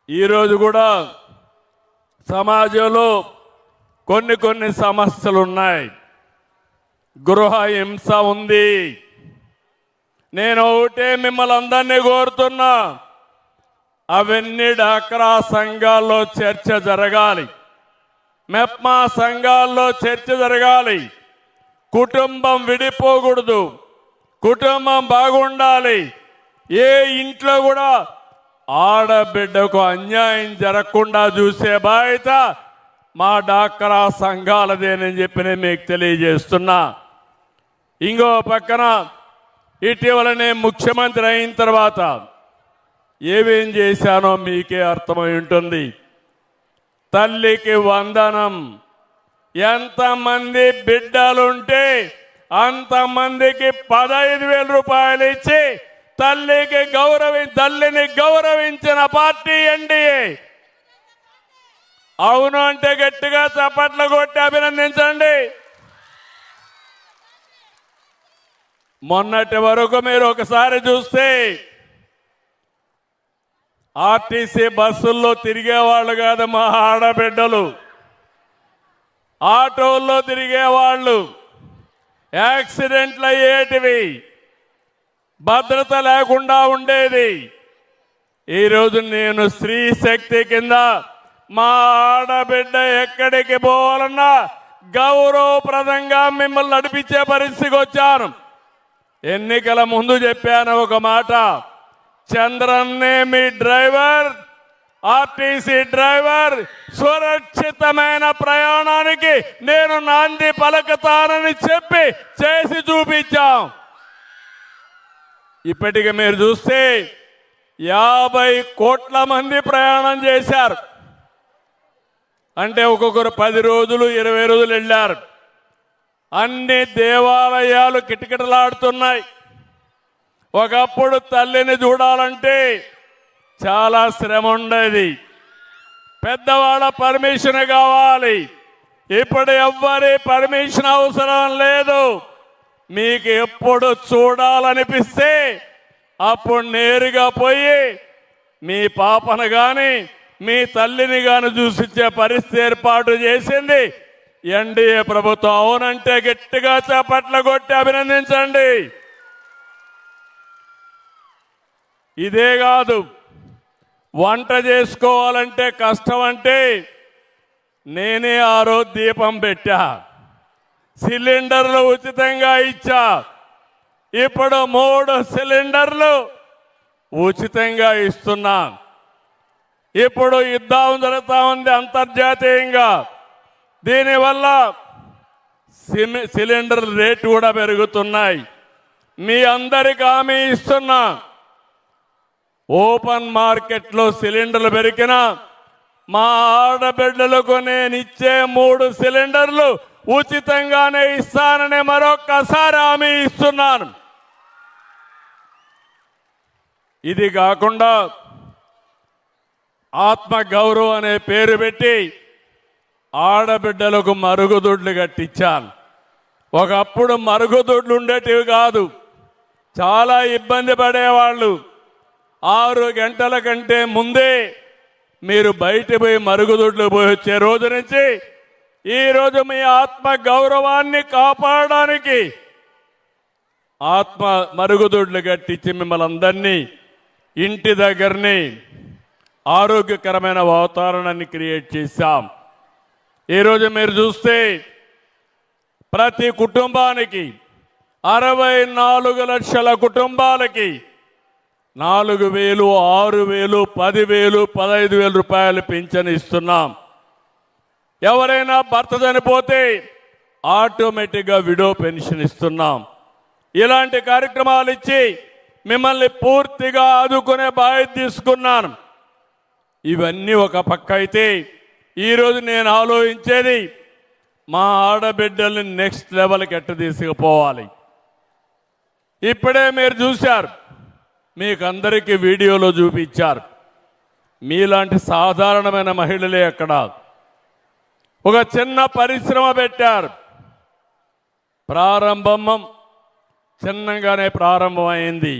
ఈరోజు కూడా సమాజంలో కొన్ని సమస్యలు ఉన్నాయి. గృహ హింస ఉంది. నేను ఒకటే మిమ్మల్ని అందరినీ కోరుతున్నా, అవన్నీ డాక్రా సంఘాల్లో చర్చ జరగాలి, మెప్మా సంఘాల్లో చర్చ జరగాలి. కుటుంబం విడిపోకూడదు, కుటుంబం బాగుండాలి. ఏ ఇంట్లో కూడా ఆడబిడ్డకు అన్యాయం జరగకుండా చూసే బాధ్యత మా డాక్రా సంఘాలదేనని చెప్పి నేను మీకు తెలియజేస్తున్నా. ఇంకో పక్కన ఇటీవల నేను ముఖ్యమంత్రి అయిన తర్వాత ఏమేం చేశానో మీకే అర్థమై ఉంటుంది. తల్లికి వందనం, ఎంతమంది బిడ్డలుంటే అంతమందికి 15,000 రూపాయలు ఇచ్చి తల్లిని గౌరవించిన పార్టీ ఎన్డీఏ. అవును అంటే గట్టిగా చప్పట్లు కొట్టి అభినందించండి. మొన్నటి వరకు మీరు ఒకసారి చూస్తే ఆర్టీసీ బస్సుల్లో తిరిగేవాళ్ళు కాదు మా ఆడబిడ్డలు, ఆటోల్లో తిరిగేవాళ్ళు. యాక్సిడెంట్లు అయ్యేటివి, భద్రత లేకుండా ఉండేది. ఈరోజు నేను స్త్రీ శక్తి కింద మా ఆడబిడ్డ ఎక్కడికి పోవాలన్నా గౌరవప్రదంగా మిమ్మల్ని నడిపించే పరిస్థితికి వచ్చాను. ఎన్నికల ముందు చెప్పాను ఒక మాట, చంద్రన్నే మీ డ్రైవర్, ఆర్టీసీ డ్రైవర్, సురక్షితమైన ప్రయాణానికి నేను నాంది పలుకుతానని చెప్పి చేసి చూపించాం. ఇప్పటికి మీరు చూస్తే 50 కోట్ల మంది ప్రయాణం చేశారు. అంటే ఒక్కొక్కరు 10 రోజులు 20 రోజులు వెళ్ళారు. అన్ని దేవాలయాలు కిటకిటలాడుతున్నాయి. ఒకప్పుడు తల్లిని చూడాలంటే చాలా శ్రమ ఉండేది, పెద్దవాళ్ళ పర్మిషన్ కావాలి. ఇప్పుడు ఎవ్వరి పర్మిషన్ అవసరం లేదు. మీకు ఎప్పుడు చూడాలనిపిస్తే అప్పుడు నేరుగా పోయి మీ పాపను కానీ మీ తల్లిని కానీ చూసించే పరిస్థితి ఏర్పాటు చేసింది ఎన్డీఏ ప్రభుత్వం. అవునంటే గట్టిగా చప్పట్లు కొట్టి అభినందించండి. ఇదే కాదు, వంట చేసుకోవాలంటే కష్టం అంటే నేనే ఆ రోజు దీపం పెట్టా, సిలిండర్లు ఉచితంగా ఇచ్చా. ఇప్పుడు 3 సిలిండర్లు ఉచితంగా ఇస్తున్నా. ఇప్పుడు యుద్ధం జరుగుతూ ఉంది అంతర్జాతీయంగా. దీనివల్ల సిలిండర్ రేటు కూడా పెరుగుతున్నాయి. మీ అందరికి హామీ ఇస్తున్నా, ఓపెన్ మార్కెట్లో సిలిండర్లు పెరిగినా మా ఆడబిడ్డలకు నేను ఇచ్చే 3 సిలిండర్లు ఉచితంగానే ఇస్తానని మరొక్కసారి హామీ ఇస్తున్నాను. ఇది కాకుండా ఆత్మ గౌరవం అనే పేరు పెట్టి ఆడబిడ్డలకు మరుగుదొడ్లు కట్టించాను. ఒకప్పుడు మరుగుదొడ్లు ఉండేటివి కాదు, చాలా ఇబ్బంది పడేవాళ్ళు. 6 గంటల కంటే ముందే మీరు బయట పోయి మరుగుదొడ్లు పోయి వచ్చే రోజు నుంచి ఈరోజు మీ ఆత్మ గౌరవాన్ని కాపాడడానికి ఆత్మ మరుగుదొడ్లు కట్టించి మిమ్మల్ని అందరినీ ఇంటి దగ్గరని ఆరోగ్యకరమైన వాతావరణాన్ని క్రియేట్ చేశాం. ఈరోజు మీరు చూస్తే ప్రతి కుటుంబానికి 64 లక్షల కుటుంబాలకి 4,000, 6,000, 10,000, 15,000 రూపాయలు పింఛన్ ఇస్తున్నాం. ఎవరైనా భర్త చనిపోతే ఆటోమేటిక్గా విడో పెన్షన్ ఇస్తున్నాం. ఇలాంటి కార్యక్రమాలు ఇచ్చి మిమ్మల్ని పూర్తిగా ఆదుకునే బాధ్యత తీసుకున్నాను. ఇవన్నీ ఒక పక్క అయితే ఈరోజు నేను ఆలోచించేది మా ఆడబిడ్డల్ని నెక్స్ట్ లెవెల్కి ఎట్ట తీసుకుపోవాలి. ఇప్పుడే మీరు చూశారు, మీకు అందరికీ వీడియోలో చూపించారు. మీలాంటి సాధారణమైన మహిళలే అక్కడ ఒక చిన్న పరిశ్రమ పెట్టారు. ప్రారంభం చిన్నగానే ప్రారంభమైంది.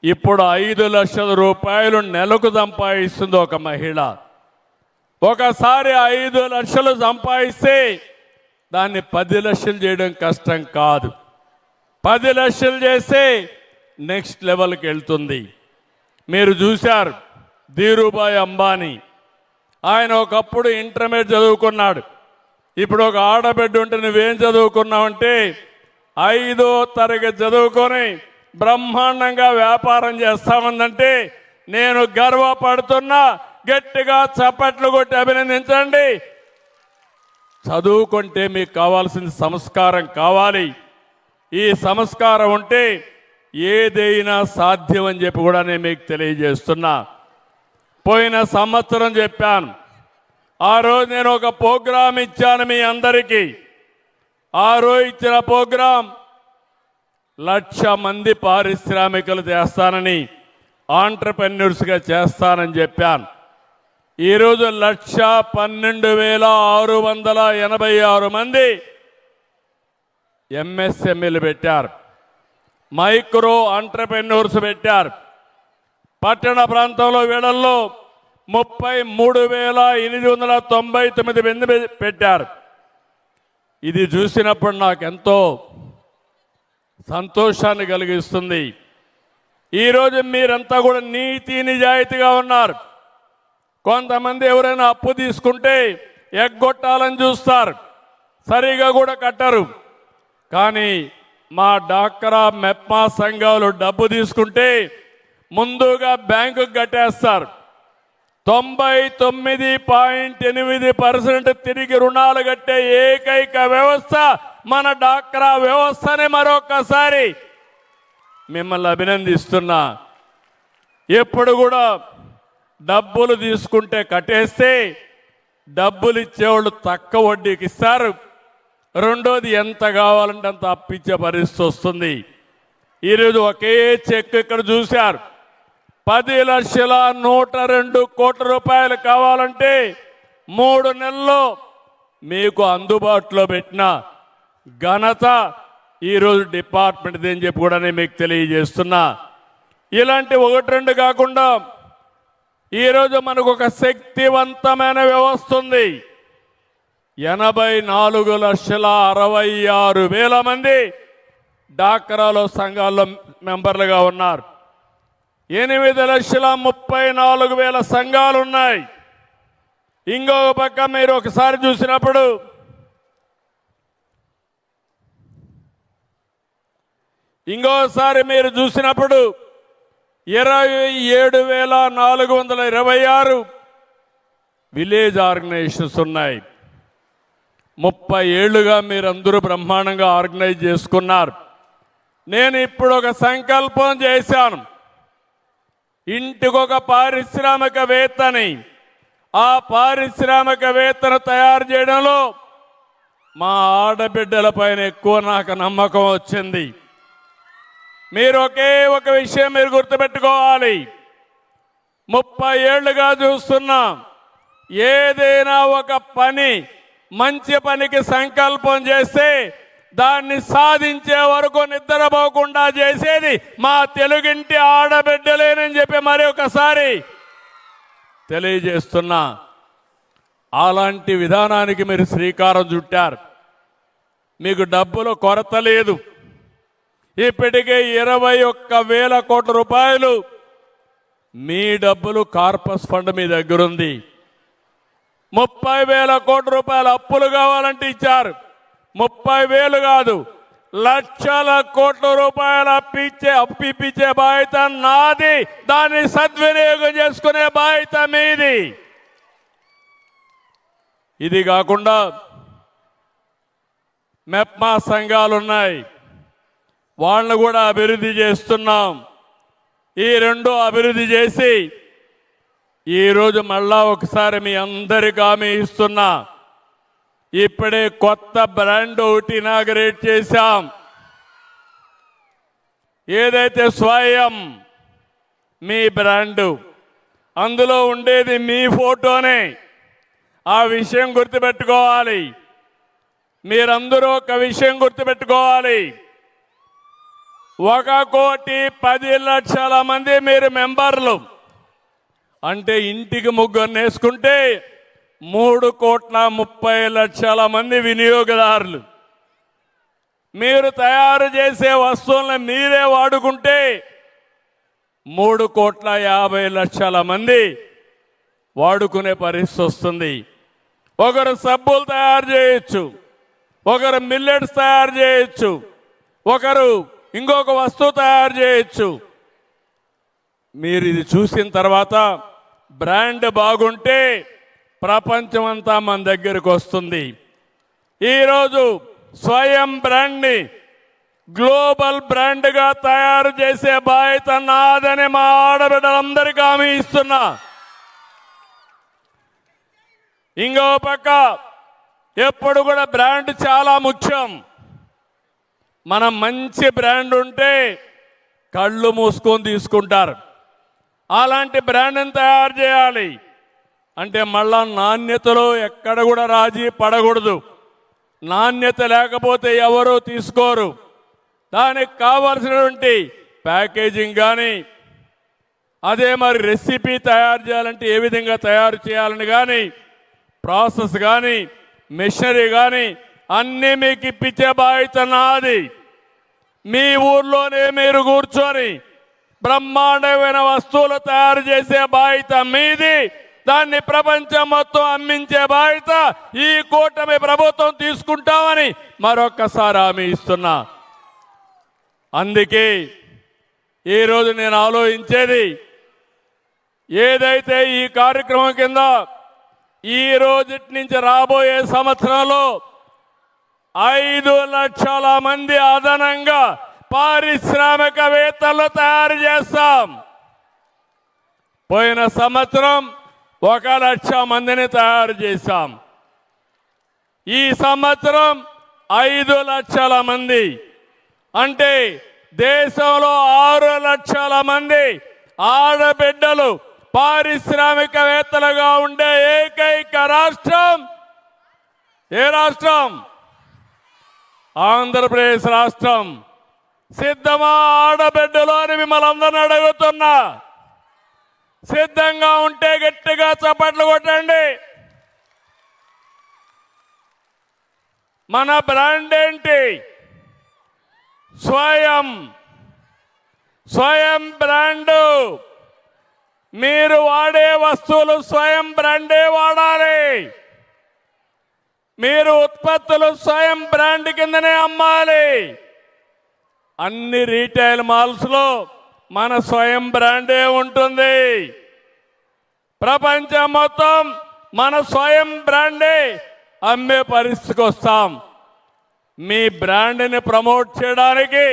ఇప్పుడు 5 లక్షల రూపాయలు నెలకు సంపాదిస్తుంది ఒక మహిళ. ఒకసారి 5 లక్షలు సంపాదిస్తే దాన్ని 10 లక్షలు చేయడం కష్టం కాదు. 10 లక్షలు చేస్తే నెక్స్ట్ లెవెల్కి వెళ్తుంది. మీరు చూశారు ధీరుభాయ్ అంబానీ, ఆయన ఒకప్పుడు ఇంటర్మీడియట్ చదువుకున్నాడు. ఇప్పుడు ఒక ఆడబిడ్డ ఉంటే నువ్వేం చదువుకున్నావంటే 5వ తరగతి చదువుకొని బ్రహ్మాండంగా వ్యాపారం చేస్తామందంటే నేను గర్వపడుతున్నా. గట్టిగా చప్పట్లు కొట్టి అభినందించండి. చదువుకుంటే మీకు కావాల్సిన సంస్కారం కావాలి. ఈ సంస్కారం ఉంటే ఏదైనా సాధ్యం అని చెప్పి కూడా నేను మీకు తెలియజేస్తున్నా. పోయిన సంవత్సరం చెప్పాను, ఆ రోజు నేను ఒక ప్రోగ్రాం ఇచ్చాను మీ అందరికీ. ఆ రోజు ఇచ్చిన ప్రోగ్రాం 1,00,000 మంది పారిశ్రామికలు చేస్తానని, ఆంటర్‌ప్రెన్యూర్స్గా చేస్తానని చెప్పాను. ఈరోజు 1,12,686 మంది ఎంఎస్ఎంఈలు పెట్టారు, మైక్రో ఆంటర్‌ప్రెన్యూర్స్ పెట్టారు. పట్టణ ప్రాంతంలో వీళ్ళల్లో 33,899 మంది పెట్టారు. ఇది చూసినప్పుడు నాకు ఎంతో సంతోషాన్ని కలిగిస్తుంది. ఈరోజు మీరంతా కూడా నీతి నిజాయితీగా ఉన్నారు. కొంతమంది ఎవరైనా అప్పు తీసుకుంటే ఎగ్గొట్టాలని చూస్తారు, సరిగా కూడా కట్టరు. కానీ మా డాక్రా మెప్మా సంఘాలు డబ్బు తీసుకుంటే ముందుగా బ్యాంకుకు కట్టేస్తారు. 99.8% తిరిగి రుణాలు కట్టే ఏకైక వ్యవస్థ మన డాక్రా వ్యవస్థని మరొకసారి మిమ్మల్ని అభినందిస్తున్నా. ఎప్పుడు కూడా డబ్బులు తీసుకుంటే కట్టేస్తే డబ్బులు ఇచ్చేవాళ్ళు తక్కువ వడ్డీకి ఇస్తారు. రెండోది ఎంత కావాలంటే అంత అప్పిచ్చే పరిస్థితి వస్తుంది. ఈరోజు ఒకే చెక్ ఇక్కడ చూశారు, 10,102 రూపాయలు కావాలంటే 3 నెలల్లో మీకు అందుబాటులో పెట్టిన ఘనత ఈరోజు డిపార్ట్మెంట్ అని చెప్పి కూడా నేను మీకు తెలియజేస్తున్నా. ఇలాంటి 1-2 కాకుండా ఈరోజు మనకు ఒక శక్తివంతమైన వ్యవస్థ ఉంది. 84,66,000 మంది డాక్రాలో సంఘాల్లో మెంబర్లుగా ఉన్నారు. 8,34,000 సంఘాలు ఉన్నాయి. ఇంకొక పక్క మీరు ఒకసారి చూసినప్పుడు ఇంకోసారి మీరు చూసినప్పుడు 27,426 విలేజ్ ఆర్గనైజేషన్స్ ఉన్నాయి. 30 ఏళ్లుగా మీరందరూ బ్రహ్మాండంగా ఆర్గనైజ్ చేసుకున్నారు. నేను ఇప్పుడు ఒక సంకల్పం చేశాను, ఇంటికొక పారిశ్రామికవేత్తని. ఆ పారిశ్రామికవేత్తను తయారు చేయడంలో మా ఆడబిడ్డల పైన ఎక్కువ నాకు నమ్మకం వచ్చింది. మీరు ఒకే ఒక విషయం మీరు గుర్తుపెట్టుకోవాలి, 30 ఏళ్లుగా చూస్తున్నాం. ఏదైనా ఒక పని మంచి పనికి సంకల్పం చేస్తే దాన్ని సాధించే వరకు నిద్రపోకుండా చేసేది మా తెలుగింటి ఆడబిడ్డలేనని చెప్పి మరి ఒకసారి తెలియజేస్తున్నా. అలాంటి విధానానికి మీరు శ్రీకారం చుట్టారు. మీకు డబ్బుల కొరత లేదు. ఇప్పటికే 21,000 కోట్ల రూపాయలు మీ డబ్బులు కార్పస్ ఫండ్ మీ దగ్గర ఉంది. 30,000 కోట్ల రూపాయల అప్పులు కావాలంటే ఇచ్చారు. 30,000 కాదు, లక్షల కోట్ల రూపాయల అప్పిచ్చే బాధ్యత నాది. దాన్ని సద్వినియోగం చేసుకునే బాధ్యత మీది. ఇది కాకుండా మెప్మా సంఘాలు ఉన్నాయి, వాళ్ళను కూడా అభివృద్ధి చేస్తున్నాం. ఈ 2 అభివృద్ధి చేసి ఈరోజు మళ్ళా ఒకసారి మీ అందరికీ హామీ ఇస్తున్నా, ఇప్పుడే కొత్త బ్రాండ్ ఒకటి ఇనాగరేట్ చేశాం. ఏదైతే స్వయం మీ బ్రాండు, అందులో ఉండేది మీ ఫోటోనే. ఆ విషయం గుర్తుపెట్టుకోవాలి. మీరందరూ ఒక విషయం గుర్తుపెట్టుకోవాలి, 1,10,00,000 మంది మీరు మెంబర్లు అంటే ఇంటికి ముగ్గురు వేసుకుంటే 3,30,00,000 మంది వినియోగదారులు. మీరు తయారు చేసే వస్తువులను మీరే వాడుకుంటే 3,50,00,000 మంది వాడుకునే పరిస్థితి వస్తుంది. ఒకరు సబ్బులు తయారు చేయొచ్చు, ఒకరు మిల్లెట్స్ తయారు చేయొచ్చు, ఒకరు ఇంకొక వస్తువు తయారు చేయొచ్చు. మీరు ఇది చూసిన తర్వాత బ్రాండ్ బాగుంటే ప్రపంచమంతా మన దగ్గరకు వస్తుంది. ఈరోజు స్వయం బ్రాండ్ని గ్లోబల్ బ్రాండ్గా తయారు చేసే బాధ్యత నాదని మా ఆడబిడ్డలందరికీ హామీ ఇస్తున్నా. ఇంకో పక్క ఎప్పుడు కూడా బ్రాండ్ చాలా ముఖ్యం. మనం మంచి బ్రాండ్ ఉంటే కళ్ళు మూసుకొని తీసుకుంటారు. అలాంటి బ్రాండ్ని తయారు చేయాలి అంటే మళ్ళా నాణ్యతలో ఎక్కడ కూడా రాజీ పడకూడదు. నాణ్యత లేకపోతే ఎవరూ తీసుకోరు. దానికి కావాల్సినటువంటి ప్యాకేజింగ్ కానీ, అదే మరి రెసిపీ తయారు చేయాలంటే ఏ విధంగా తయారు చేయాలని కానీ, ప్రాసెస్ కానీ, మిషనరీ కానీ అన్నీ మీకు ఇప్పించే బాధ్యత నాది. మీ ఊర్లోనే మీరు కూర్చొని బ్రహ్మాండమైన వస్తువులు తయారు చేసే బాధ్యత మీది. దాన్ని ప్రపంచం మొత్తం అమ్మించే బాధ్యత ఈ కూటమి ప్రభుత్వం తీసుకుంటామని మరొక్కసారి హామీ ఇస్తున్నా. అందుకే ఈరోజు నేను ఆలోచించేది ఏదైతే ఈ కార్యక్రమం కింద ఈ రోజు నుంచి రాబోయే సంవత్సరంలో 5 లక్షల మంది అదనంగా పారిశ్రామికవేత్తలు తయారు చేస్తాం. పోయిన సంవత్సరం 1 లక్ష మందిని తయారు చేశాం. ఈ సంవత్సరం 5 లక్షల మంది అంటే దేశంలో 6 లక్షల మంది ఆడబిడ్డలు పారిశ్రామికవేత్తలుగా ఉండే ఏకైక రాష్ట్రం ఏ రాష్ట్రం? ఆంధ్రప్రదేశ్ రాష్ట్రం. సిద్ధమా ఆడబిడ్డలు అని మిమ్మల్ని అందరిని అడుగుతున్నా. సిద్ధంగా ఉంటే గట్టిగా చప్పట్లు కొట్టండి. మన బ్రాండ్ ఏంటి? స్వయం. స్వయం బ్రాండు. మీరు వాడే వస్తువులు స్వయం బ్రాండే వాడాలి. మీరు ఉత్పత్తులు స్వయం బ్రాండ్ కిందనే అమ్మాలి. అన్ని రీటైల్ మాల్స్ లో మన స్వయం బ్రాండే ఉంటుంది. ప్రపంచం మొత్తం మన స్వయం బ్రాండే అమ్మే పరిస్థితికి వస్తాం. మీ బ్రాండ్ని ప్రమోట్ చేయడానికి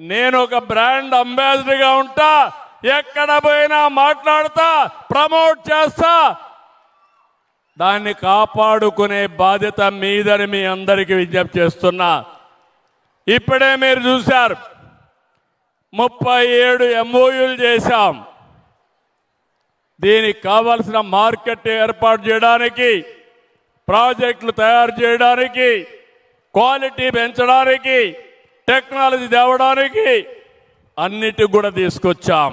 నేను ఒక బ్రాండ్ అంబాసిడర్గా ఉంటా. ఎక్కడ పోయినా మాట్లాడుతా, ప్రమోట్ చేస్తా. దాన్ని కాపాడుకునే బాధ్యత మీదని మీ అందరికీ విజ్ఞప్తి చేస్తున్నా. ఇప్పుడే మీరు చూశారు 37 MOUలు చేశాం. దీనికి కావలసిన మార్కెట్ ఏర్పాటు చేయడానికి, ప్రాజెక్టులు తయారు చేయడానికి, క్వాలిటీ పెంచడానికి, టెక్నాలజీ తేవడానికి అన్నిటికి కూడా తీసుకొచ్చాం.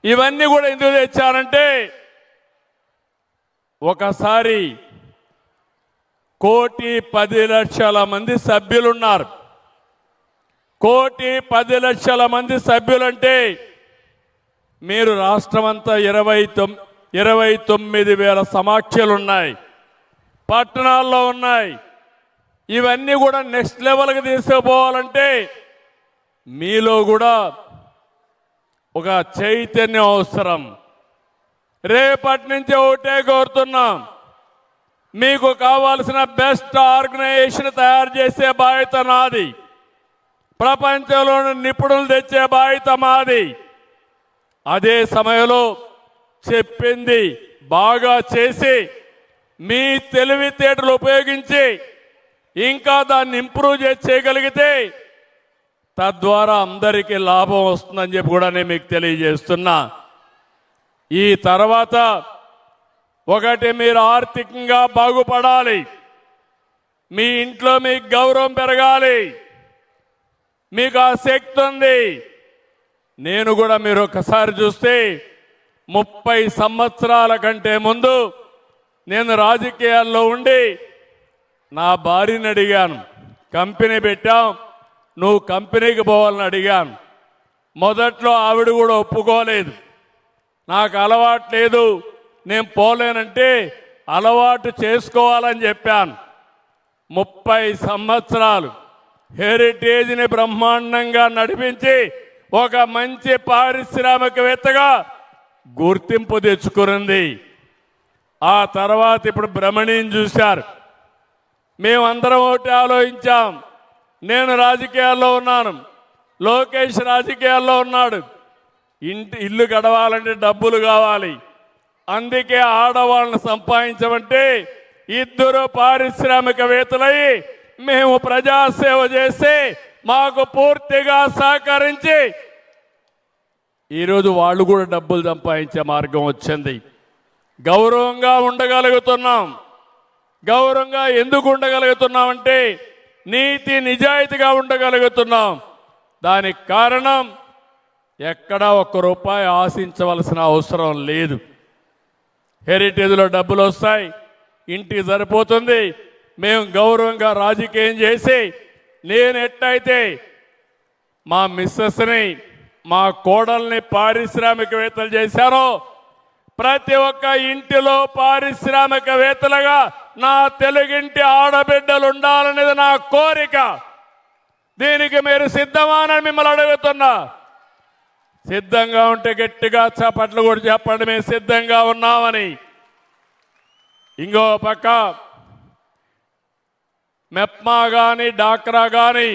ఇవన్నీ కూడా ఎందుకు తెచ్చారంటే ఒకసారి 1,10,00,000 మంది సభ్యులున్నారు. 1,10,00,000 మంది సభ్యులంటే మీరు రాష్ట్రమంతా 29,000 సమాఖ్యలు ఉన్నాయి, పట్టణాల్లో ఉన్నాయి. ఇవన్నీ కూడా నెక్స్ట్ లెవెల్కి తీసుకుపోవాలంటే మీలో కూడా ఒక చైతన్యం అవసరం. రేపటి నుంచి ఒకటే కోరుతున్నాం, మీకు కావాల్సిన బెస్ట్ ఆర్గనైజేషన్ తయారు చేసే బాధ్యత నాది. ప్రపంచంలోని నిపుణులు తెచ్చే బాధ్యత మాది. అదే సమయంలో చెప్పింది బాగా చేసి మీ తెలివితేటలు ఉపయోగించి ఇంకా దాన్ని ఇంప్రూవ్ చేయగలిగితే తద్వారా అందరికీ లాభం వస్తుందని చెప్పి కూడా నేను మీకు తెలియజేస్తున్నా. ఈ తర్వాత ఒకటి, మీరు ఆర్థికంగా బాగుపడాలి. మీ ఇంట్లో మీకు గౌరవం పెరగాలి. మీకు ఆ శక్తి ఉంది. నేను కూడా మీరు ఒకసారి చూస్తే 30 సంవత్సరాల కంటే ముందు నేను రాజకీయాల్లో ఉండి నా భార్యని అడిగాను, కంపెనీ పెట్టాం, నువ్వు కంపెనీకి పోవాలని అడిగాను. మొదట్లో ఆవిడ కూడా ఒప్పుకోలేదు. నాకు అలవాటు లేదు, నేను పోలేనంటే అలవాటు చేసుకోవాలని చెప్పాను. 30 సంవత్సరాలు హెరిటేజ్ని బ్రహ్మాండంగా నడిపించి ఒక మంచి పారిశ్రామికవేత్తగా గుర్తింపు తెచ్చుకునింది. ఆ తర్వాత ఇప్పుడు బ్రహ్మణిని చూశారు. మేమందరం ఒకటి ఆలోచించాం. నేను రాజకీయాల్లో ఉన్నాను, లోకేష్ రాజకీయాల్లో ఉన్నాడు. ఇల్లు గడవాలంటే డబ్బులు కావాలి. అందుకే ఆడవాళ్ళని సంపాదించమంటే ఇద్దరు పారిశ్రామికవేత్తలై మేము ప్రజాసేవ చేసి మాకు పూర్తిగా సహకరించి ఈరోజు వాళ్ళు కూడా డబ్బులు సంపాదించే మార్గం వచ్చింది. గౌరవంగా ఉండగలుగుతున్నాం. గౌరవంగా ఎందుకు ఉండగలుగుతున్నామంటే నీతి నిజాయితీగా ఉండగలుగుతున్నాం. దానికి కారణం ఎక్కడా ₹1 ఆశించవలసిన అవసరం లేదు. హెరిటేజ్లో డబ్బులు వస్తాయి, ఇంటికి సరిపోతుంది. మేము గౌరవంగా రాజకీయం చేసి నేను ఎట్టయితే మా మిస్సెస్ని మా కోడల్ని పారిశ్రామికవేత్తలు చేశానో ప్రతి ఒక్క ఇంటిలో పారిశ్రామికవేత్తలుగా నా తెలుగింటి ఆడబిడ్డలు ఉండాలనేది నా కోరిక. దీనికి మీరు సిద్ధమానని మిమ్మల్ని అడుగుతున్నా. సిద్ధంగా ఉంటే గట్టిగా చప్పట్లు కూడా చెప్పండి, మేము సిద్ధంగా ఉన్నామని. ఇంకో పక్క మెప్మా కానీ డాక్రా కానీ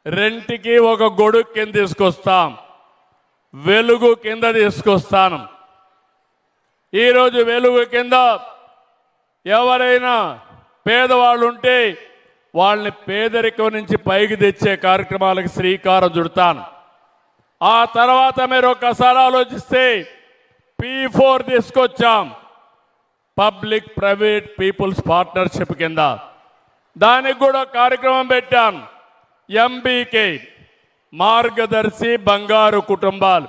రెంటికి ఒక గొడుగు కింద తీసుకొస్తాం, వెలుగు కింద తీసుకొస్తాను. ఈరోజు వెలుగు కింద ఎవరైనా పేదవాళ్ళు ఉంటే వాళ్ళని పేదరికం నుంచి పైకి తెచ్చే కార్యక్రమాలకు శ్రీకారం చుడతాను. ఆ తర్వాత మీరు ఒకసారి ఆలోచిస్తే P4 తీసుకొచ్చాం, పబ్లిక్ ప్రైవేట్ పీపుల్స్ పార్ట్నర్షిప్ కింద. దానికి కూడా కార్యక్రమం పెట్టాను. MBK మార్గదర్శి బంగారు కుటుంబాలు.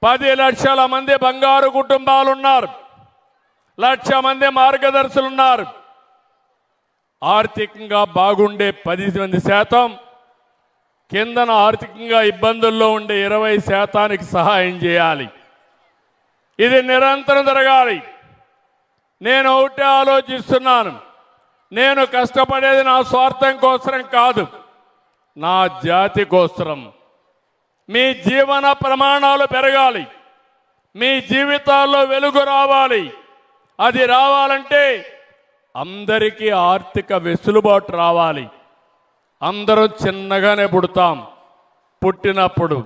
10 లక్షల మంది బంగారు కుటుంబాలు ఉన్నారు, 1 లక్ష మంది మార్గదర్శులు ఉన్నారు. ఆర్థికంగా బాగుండే 10% కిందన ఆర్థికంగా ఇబ్బందుల్లో ఉండే 20% సహాయం చేయాలి. ఇది నిరంతరం జరగాలి. నేను ఒకటే ఆలోచిస్తున్నాను, నేను కష్టపడేది నా స్వార్థం కోసం కాదు, నా జాతి కోసం. మీ జీవన ప్రమాణాలు పెరగాలి, మీ జీవితాల్లో వెలుగు రావాలి. అది రావాలంటే అందరికీ ఆర్థిక వెసులుబాటు రావాలి. అందరం చిన్నగానే పుడతాం. పుట్టినప్పుడు